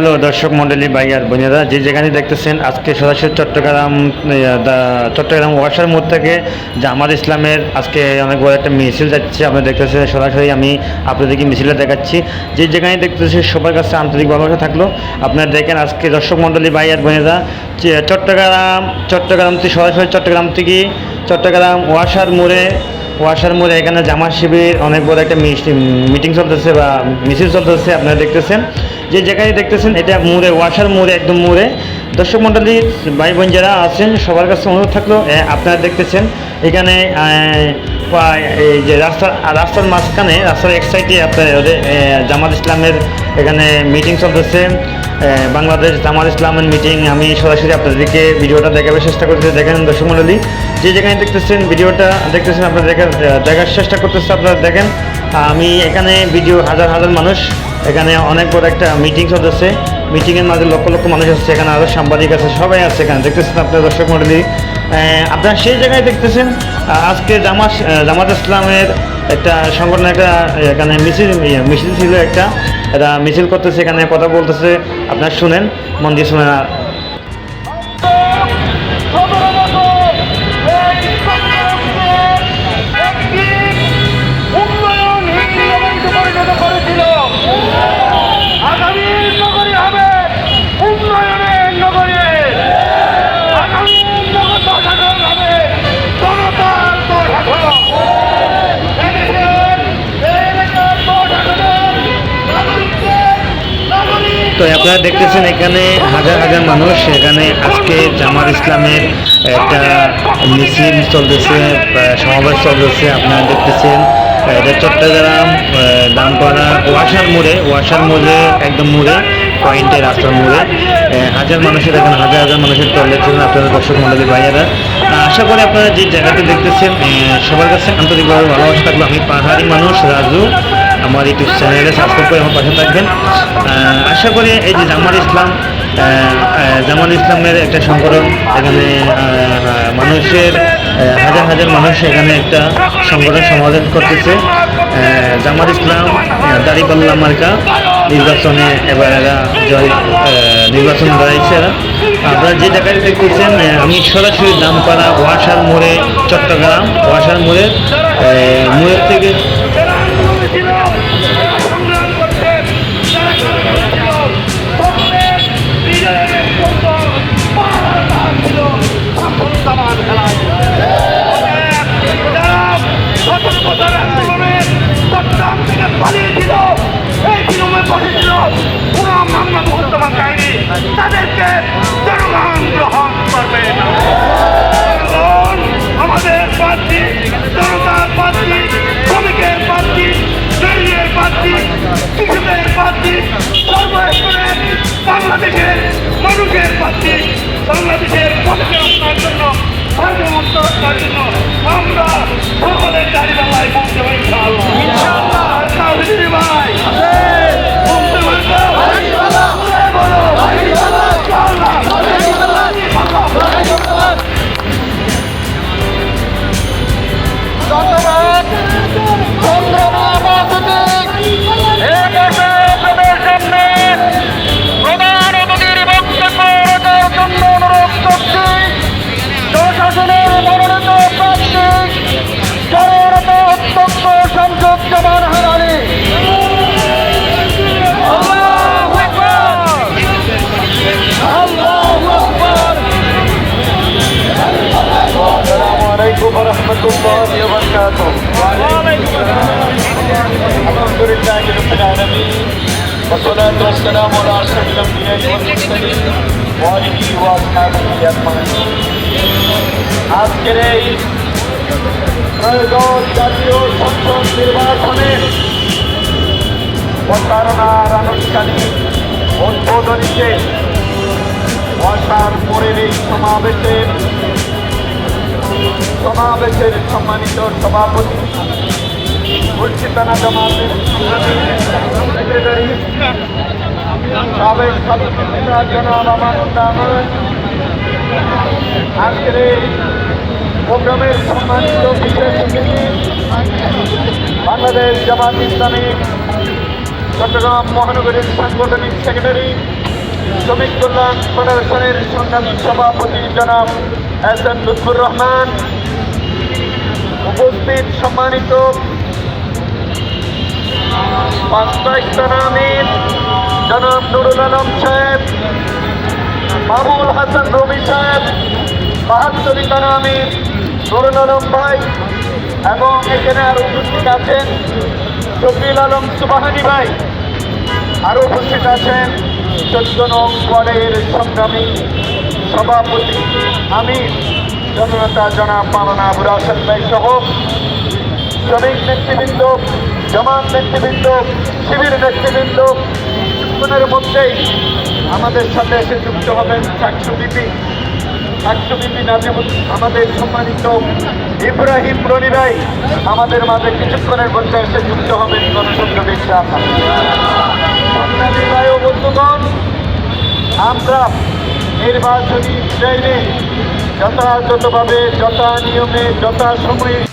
Hello দর্শক মণ্ডলী ভাই আর বোনেরা, যে যেখানে দেখতেছেন আজকে সরাসরি চট্টগ্রাম ওয়াসার মোড় থেকে জামাত ইসলামের আজকে অনেক বড় একটা মিছিল যাচ্ছে। আপনারা দেখতেছেন সরাসরি, আমি আপনাদেরকে মিছিলটা দেখাচ্ছি। যে যেখানে দেখতেছেন সবার কাছে আন্তরিক ভালোবাসা থাকলো। আপনারা দেখেন আজকে দর্শক মণ্ডলী ভাই আর বোনেরা, চট্টগ্রাম থেকে সরাসরি চট্টগ্রাম ওয়াসার মোড়ে এখানে জামাত শিবির অনেক বড় একটা মিটিং চলতেছে বা মিছিল চলতেছে। আপনারা দেখতেছেন যে জায়গায় দেখতেছেন এটা ওয়াসার মোড়ে, একদম মোড়ে। দর্শক মণ্ডলী ভাই বোন যারা আছেন সবার কাছে অনুরোধ থাকলো, আপনারা দেখতেছেন এখানে এই যে রাস্তার মাঝখানে, রাস্তার এক সাইডে আপনার জামাত ইসলামের এখানে মিটিং চলতেছে। বাংলাদেশ জামাত ইসলামের মিটিং। আমি সরাসরি আপনাদেরকে ভিডিওটা দেখাবার চেষ্টা করতে দেখেন দর্শক মণ্ডলী, যে যেখানে দেখতেছেন ভিডিওটা দেখতেছেন আপনারা দেখার চেষ্টা করতেছে। আপনারা দেখেন আমি এখানে হাজার হাজার মানুষ, এখানে অনেক বড় একটা মিটিং চলতেছে। মিটিংয়ের মাঝে লক্ষ লক্ষ মানুষ আসছে, এখানে আরও সাংবাদিক আছে, সবাই আছে এখানে দেখতেছেন আপনার দর্শক মণ্ডলী। আপনারা সেই জায়গায় দেখতেছেন আজকে জামাত ইসলামের একটা সংগঠন, একটা এখানে মিছিল ছিল, এটা মিছিল করতেছে, এখানে কথা বলতেছে। আপনারা শুনেন, মন দিয়ে শুনেন। তো আপনারা দেখতেছেন এখানে হাজার হাজার মানুষ, এখানে আজকে জামাত ইসলামের একটা মিছিল চলতেছে, সমাবেশ চলতেছে। আপনারা দেখতেছেন এটা চট্টগ্রাম দামপাড়া ওয়াসার মোড়ে একদম মোড়ে পয়েন্টে, রাস্তার মোড়ে হাজার মানুষের, এখানে হাজার হাজার মানুষের চল দেখতেছেন আপনারা দর্শক মণ্ডলী ভাইয়েরা। আশা করি আপনারা যে জায়গাতে দেখতেছেন সবার কাছে আন্তরিকভাবে ভালোবাসা থাকলো। আমি পাহাড়ি মানুষ রাজু, আমার ইউটিউব চ্যানেলে সাবস্ক্রাইব করে আমার পাশে থাকবেন। আশা করি এই যে জামাত ইসলামের একটা সংগঠন, এখানে মানুষের হাজার হাজার মানুষ এখানে একটা সংগঠন সমাবেশ করতেছে। জামাত ইসলাম দাঁড়িপাল্লা মার্কা নির্বাচনে এবার এরা নির্বাচন দাঁড়াইছে এরা। আপনারা যে জায়গায় দেখতেছেন আমি সরাসরি দামপাড়া চট্টগ্রাম ওয়াসার মোড়ের থেকে তাদেরকে জনগণ গ্রহণ করবে না। আমাদের প্রার্থী জনতার প্রার্থী, শ্রমিকের প্রার্থী, নারীদের প্রার্থী, শিশুদের প্রার্থী, সর্বস্তরের বাংলাদেশের মানুষের প্রার্থী, বাংলাদেশের পথে আপনার জন্য সার্বভৌমত্ব রক্ষার জন্য আমরা সকলের দাঁড়িপাল্লায় পৌঁছে পারি ইনশাআল্লাহ। ভাই والصلاة والسلام على أشرف الأنبياء والمرسلين وآله وأصحابه أجمعين। আজকের এই ত্রয়োদশ জাতীয় সংসদ নির্বাচনে প্রচারণার আনুষ্ঠানিক উদ্বোধনীতে ওয়াসার মোড়ের এই সমাবেশের সম্মানিত সভাপতি, মুর্শিদানা জামাতের সেক্রেটারি, সাবেক সদস্য জনাব আমানুল্লাহ, আজকের এই প্রোগ্রামের সম্মানিত বিশেষ অতিথি বাংলাদেশ জামাত ইসলামী চট্টগ্রাম মহানগরীর সাংগঠনিক সেক্রেটারি শ্রমিক কল্যাণ ফেডারেশনের সংগ্রামী সভাপতি জনাব এহসান লুৎফুর রহমান, উপস্থিত সম্মানিত পাঁচটা ইস্তানা আমির জনাব নুরুল আলম সাহেব, মাহবুল হাসান রবি সাহেব, বাহাত্তর ইস্তানা আমির নুরুল আলম ভাই এবং এখানে আরো উপস্থিত আছেন শফিউল আলম সুবাহানি ভাই, আরো উপস্থিত আছেন 14 নং ওয়ার্ডের সংগ্রামী সভাপতি আমির জননেতা জনাব মাওলানা আবুল হাসান ভাই সহ শ্রমিক নেতৃবৃন্দ, জামাত নেতৃবৃন্দ, শিবির নেতৃবৃন্দ। কিছুক্ষণের মধ্যেই আমাদের সাথে এসে যুক্ত হবেন সাকসুবিপি নাজিমুল, আমাদের সম্মানিত ইব্রাহিম রনি ভাই আমাদের মাঝে কিছুক্ষণের মধ্যে এসে যুক্ত হবেন গণসংযোগে ইনশাআল্লাহ। সংগ্রামী ভাই ও বন্ধুগণ, আমরা নির্বাচনী টাইমে যথাযথভাবে যথা নিয়মে যথা সময়ে